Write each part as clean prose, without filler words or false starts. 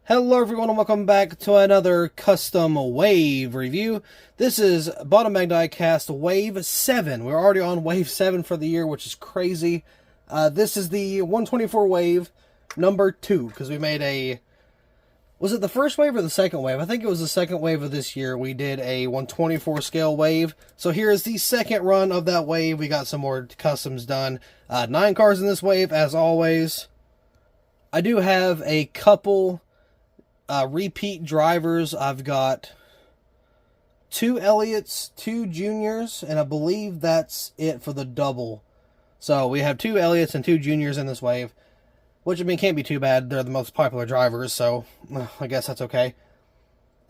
Hello everyone and welcome back to another custom wave review. This is BottomBagDiecast Wave 7. We're already on Wave 7 for the year, which is crazy. This is the 124 wave number 2, because we made a... Was it the first wave or the second wave? I think it was the second wave of this year. We did a 124 scale wave. So here is the second run of that wave. We got some more customs done. 9 cars in this wave, as always. I do have a couple... repeat drivers. I've got 2 Elliots, 2 Juniors, and I believe that's it for the double. So we have 2 Elliots and 2 Juniors in this wave, which I mean can't be too bad. They're the most popular drivers, so I guess that's okay.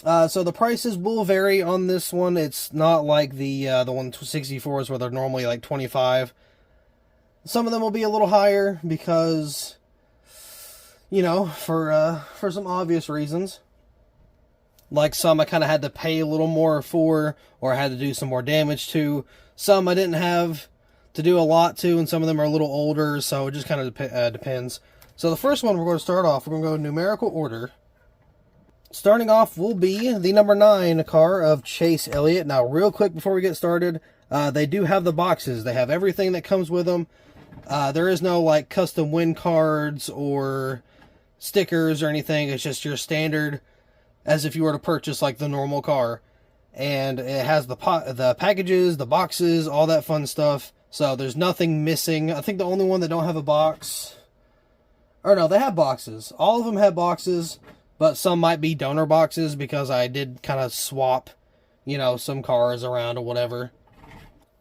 So the prices will vary on this one. It's not like the 164s where they're normally like 25. Some of them will be a little higher because, you know, for some obvious reasons. Like some I kind of had to pay a little more for, or I had to do some more damage to. Some I didn't have to do a lot to, and some of them are a little older, so it just kind of depends. So the first one we're going to start off, we're going to go in numerical order. Starting off will be the number 9 car of Chase Elliott. Now, real quick before we get started, they do have the boxes. They have everything that comes with them. There is no, like, custom win cards or stickers or anything. It's just your standard, as if you were to purchase like the normal car, and it has the packages, the boxes, all that fun stuff. So there's nothing missing. I think the only one that don't have a box, or no, they have boxes. All of them have boxes, but some might be donor boxes because I did kind of swap, you know, some cars around or whatever.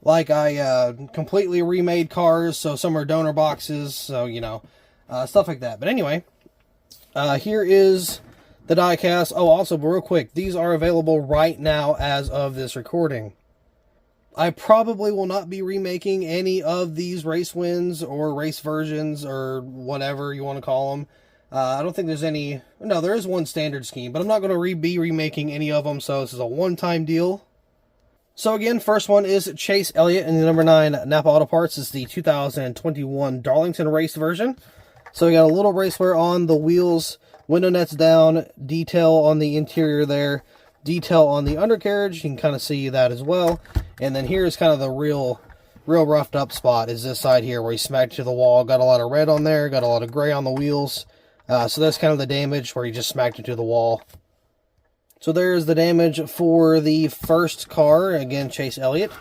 Like I completely remade cars, so some are donor boxes, so you know, stuff like that. But anyway. Here is the diecast. Oh, also, real quick, these are available right now as of this recording. I probably will not be remaking any of these race wins or race versions or whatever you want to call them. I don't think there's any... No, there is one standard scheme, but I'm not going to be remaking any of them, so this is a one-time deal. So again, first one is Chase Elliott in the number 9 Napa Auto Parts. This is the 2021 Darlington race version. So we got a little race wear on the wheels, window nets down, detail on the interior there, detail on the undercarriage. You can kind of see that as well. And then here's kind of the real roughed up spot is this side here where he smacked to the wall. Got a lot of red on there, got a lot of gray on the wheels. So that's kind of the damage where he just smacked it to the wall. So there's the damage for the first car. Again, Chase Elliott,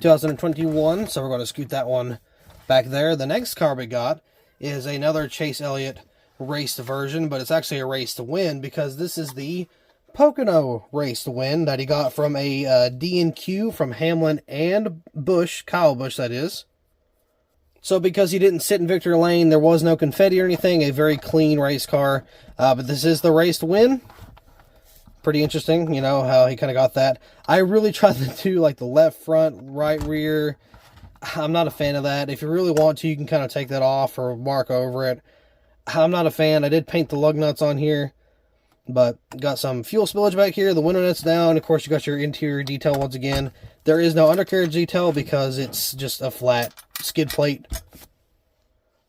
2021. So we're going to scoot that one back there. The next car we got is another Chase Elliott race version, but it's actually a race to win because this is the Pocono race to win that he got from a D&Q from Hamlin and Busch, Kyle Busch that is. So because he didn't sit in victory lane, there was no confetti or anything, a very clean race car, but this is the race to win. Pretty interesting, you know, how he kind of got that. I really tried to do like the left front, right rear. I'm not a fan of that. If you really want to, you can kind of take that off or mark over it. I'm not a fan. I did paint the lug nuts on here, but got some fuel spillage back here. The window nuts down. Of course, you got your interior detail once again. There is no undercarriage detail because it's just a flat skid plate.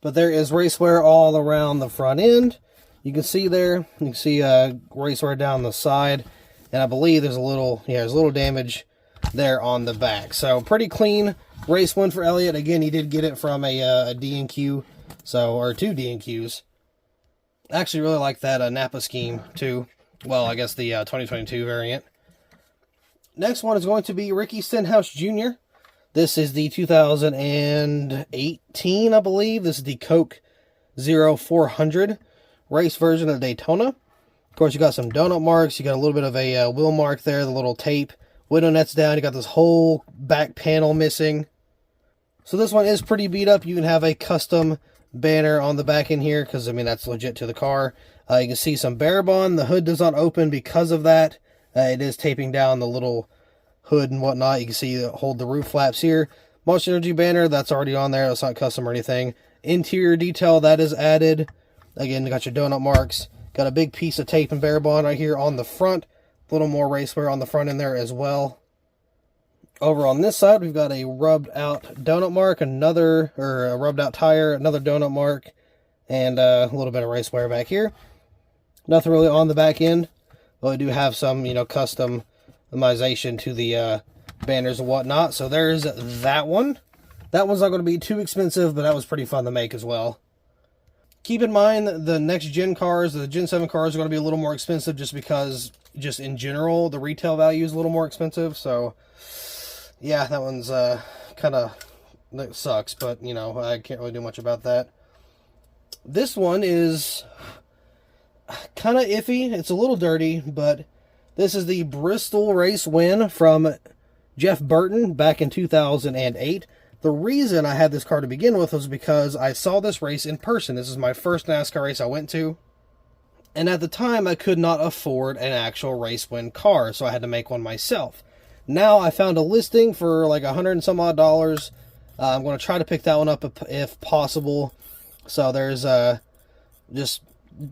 But there is race wear all around the front end. You can see there. You can see race wear down the side. And I believe there's a little damage there on the back. So pretty clean race win for Elliott. Again, he did get it from a D&Q, so, or 2 D&Qs. I actually really like that Napa scheme, too. Well, I guess the 2022 variant. Next one is going to be Ricky Stenhouse Jr. This is the 2018, I believe. This is the Coke 0400 race version of Daytona. Of course, you got some donut marks. You got a little bit of a wheel mark there, the little tape. Window nets down. You got this whole back panel missing. So this one is pretty beat up. You can have a custom banner on the back end here because, I mean, that's legit to the car. You can see some bare bond. The hood does not open because of that. It is taping down the little hood and whatnot. You can see hold the roof flaps here. Monster Energy banner, that's already on there. That's not custom or anything. Interior detail, that is added. Again, you got your donut marks. Got a big piece of tape and bare bond right here on the front. A little more race wear on the front end there as well. Over on this side, we've got a rubbed out donut mark, a rubbed out tire, another donut mark, and a little bit of race wear back here. Nothing really on the back end. But we do have some, customization to the banners and whatnot. So there's that one. That one's not going to be too expensive, but that was pretty fun to make as well. Keep in mind the next gen cars, the Gen 7 cars, are going to be a little more expensive just because, just in general, the retail value is a little more expensive. So, yeah, that one's that sucks, but, I can't really do much about that. This one is kind of iffy. It's a little dirty, but this is the Bristol race win from Jeff Burton back in 2008. The reason I had this car to begin with was because I saw this race in person. This is my first NASCAR race I went to. And at the time, I could not afford an actual race win car, so I had to make one myself. Now, I found a listing for like $100 and some odd. I'm going to try to pick that one up if possible. So there's just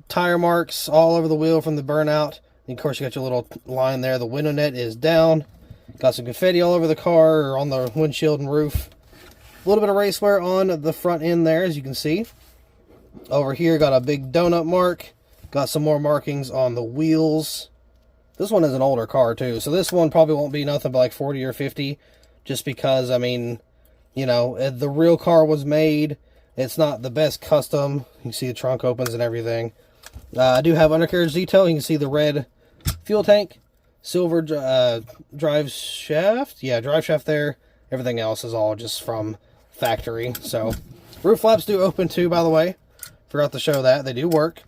tire marks all over the wheel from the burnout. And of course, you got your little line there. The window net is down. Got some confetti all over the car or on the windshield and roof. A little bit of race wear on the front end there, as you can see. Over here, got a big donut mark. Got some more markings on the wheels. This one is an older car, too. So this one probably won't be nothing but like 40 or 50. Just because, the real car was made. It's not the best custom. You can see the trunk opens and everything. I do have undercarriage detail. You can see the red fuel tank. Silver drive shaft. Yeah, drive shaft there. Everything else is all just from factory. So roof flaps do open too, by the way. Forgot to show that. They do work.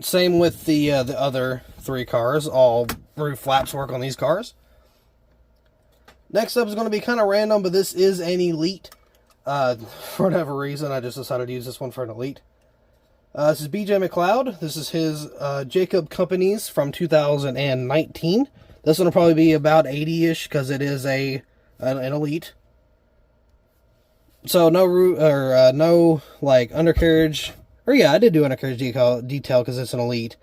Same with the other three cars. All roof flaps work on these cars. Next up is going to be kind of random, but this is an Elite. For whatever reason, I just decided to use this one for an Elite. This is BJ McLeod. This is his Jacob Companies from 2019. This one will probably be about 80-ish because it is an Elite. So no undercarriage. Or yeah, I did do undercarriage detail because it's an Elite.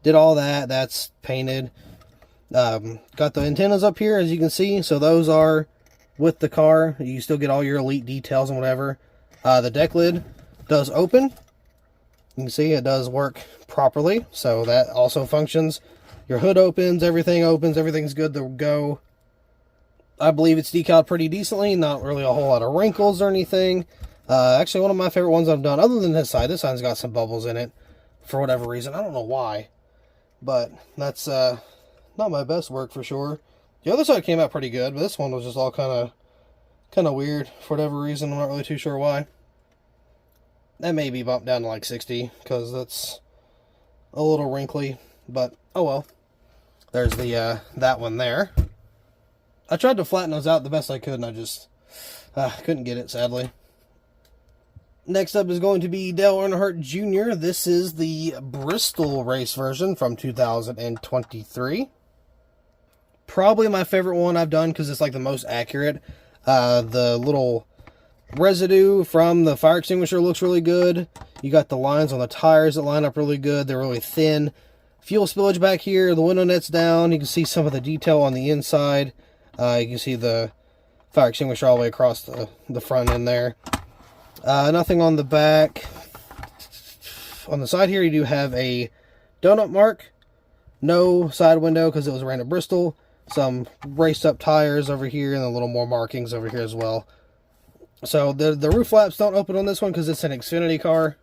Did all that. That's painted. Got the antennas up here, as you can see. So those are with the car. You still get all your Elite details and whatever. The deck lid does open. You can see it does work properly. So that also functions. Your hood opens. Everything's good to go. I believe it's decaled pretty decently. Not really a whole lot of wrinkles or anything. Actually, one of my favorite ones I've done, other than this side. This side's got some bubbles in it for whatever reason. I don't know why. But that's not my best work for sure. The other side came out pretty good, but this one was just all kind of weird for whatever reason. I'm not really too sure why. That may be bumped down to like 60 because that's a little wrinkly. But oh well. There's the that one there. I tried to flatten those out the best I could, and I just couldn't get it, sadly. Next up is going to be Dale Earnhardt Jr. This is the Bristol race version from 2023. Probably my favorite one I've done because it's like the most accurate. The little residue from the fire extinguisher looks really good. You got the lines on the tires that line up really good. They're really thin. Fuel spillage back here. The window net's down. You can see some of the detail on the inside. You can see the fire extinguisher all the way across the front end there. Nothing on the back. On the side here, you do have a donut mark. No side window because it was ran at Bristol. Some raced up tires over here and a little more markings over here as well. So the roof flaps don't open on this one because it's an Xfinity car.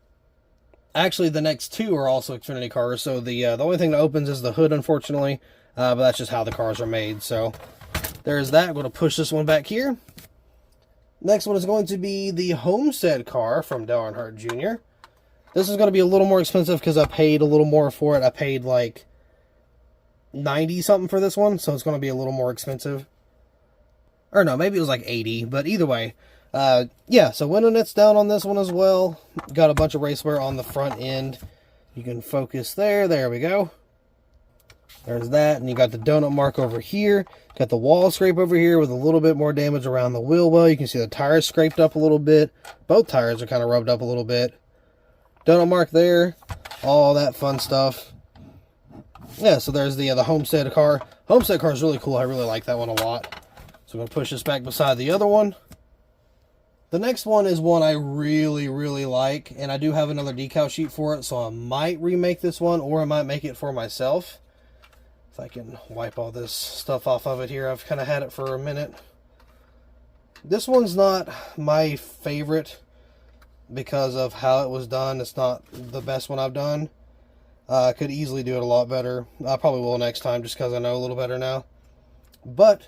Actually, the next two are also Xfinity cars. So the only thing that opens is the hood, unfortunately. But that's just how the cars are made. So there's that. I'm going to push this one back here. Next one is going to be the Homestead car from Dale Earnhardt Jr. This is going to be a little more expensive because I paid a little more for it. I paid like 90 something for this one, so it's going to be a little more expensive. Or no, maybe it was like 80, but either way. Yeah, so window net's down on this one as well. Got a bunch of race wear on the front end. You can focus there. There we go. There's that, and you got the donut mark over here. Got the wall scrape over here with a little bit more damage around the wheel well. You can see the tires scraped up a little bit. Both tires are kind of rubbed up a little bit. Donut mark there. All that fun stuff. Yeah, so there's the Homestead car. Homestead car is really cool. I really like that one a lot. So I'm going to push this back beside the other one. The next one is one I really, really like, and I do have another decal sheet for it, so I might remake this one, or I might make it for myself. If I can wipe all this stuff off of it here. I've kind of had it for a minute. This one's not my favorite because of how it was done. It's not the best one I've done. I could easily do it a lot better. I probably will next time just because I know a little better now. But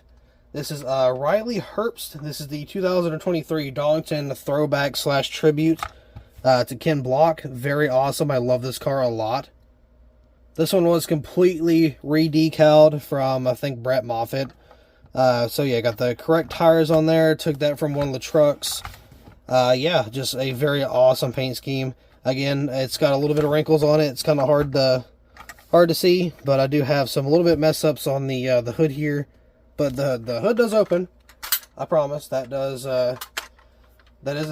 this is Riley Herbst. This is the 2023 Darlington Throwback / Tribute to Ken Block. Very awesome. I love this car a lot. This one was completely re-decaled from, I think, Brett Moffitt. So yeah, got the correct tires on there. Took that from one of the trucks. Yeah, just a very awesome paint scheme. Again, it's got a little bit of wrinkles on it. It's kind of hard to see, but I do have some little bit mess ups on the hood here. But the hood does open. I promise. That is a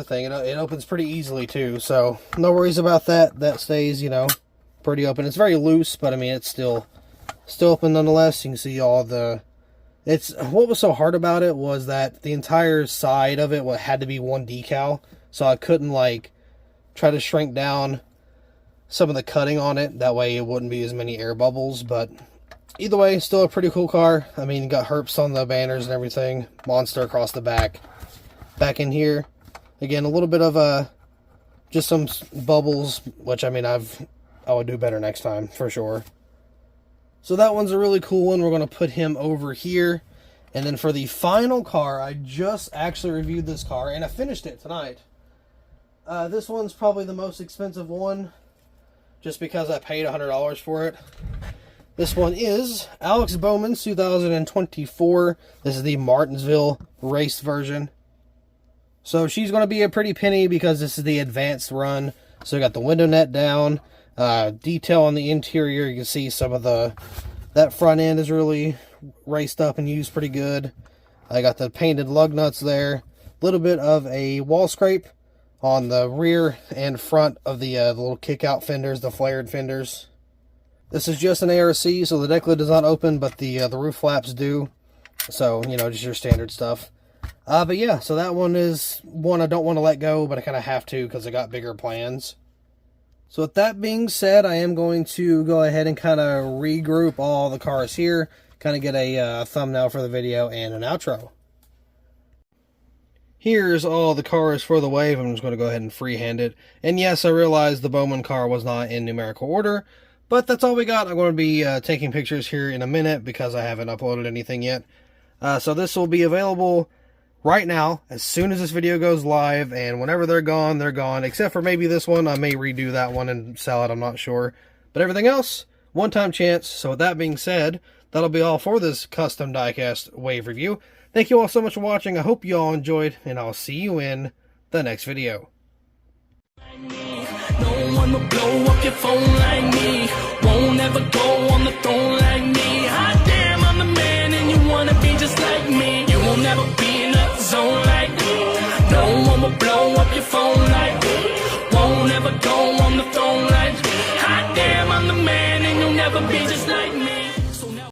thing. It opens pretty easily too, so no worries about that. That stays, you know, pretty open. It's very loose, but I mean, it's still open nonetheless. You can see all the... What was so hard about it was that the entire side of it had to be one decal, so I couldn't, like, try to shrink down some of the cutting on it. That way it wouldn't be as many air bubbles, but either way, still a pretty cool car. I mean, you got Herbst on the banners and everything. Monster across the back. Back in here, again, a little bit of just some bubbles, which, I mean, I would do better next time, for sure. So that one's a really cool one. We're going to put him over here. And then for the final car, I just actually reviewed this car, and I finished it tonight. This one's probably the most expensive one, just because I paid $100 for it. This one is Alex Bowman's 2024. This is the Martinsville race version. So she's going to be a pretty penny because this is the advanced run. So we got the window net down. Detail on the interior, you can see some of that front end is really raced up and used pretty good. I got the painted lug nuts there. A little bit of a wall scrape on the rear and front of the little kick out fenders, the flared fenders. This is just an ARC, so the deck lid does not open, but the roof flaps do. So, you know, just your standard stuff. But yeah, so that one is one I don't want to let go, but I kind of have to because I got bigger plans. So with that being said, I am going to go ahead and kind of regroup all the cars here, kind of get a thumbnail for the video and an outro. Here's all the cars for the wave. I'm just going to go ahead and freehand it. And yes, I realize the Bowman car was not in numerical order, but that's all we got. I'm going to be taking pictures here in a minute because I haven't uploaded anything yet. So this will be available right now, as soon as this video goes live, and whenever they're gone, except for maybe this one. I may redo that one and sell it, I'm not sure. But everything else, one-time chance. So with that being said, that'll be all for this custom diecast wave review. Thank you all so much for watching. I hope you all enjoyed, and I'll see you in the next video. No one will blow up your phone like me. Won't ever go on the throne like me. Hot damn, I'm the man, and you wanna be just like me. You will never be in a zone like me. No one will blow up your phone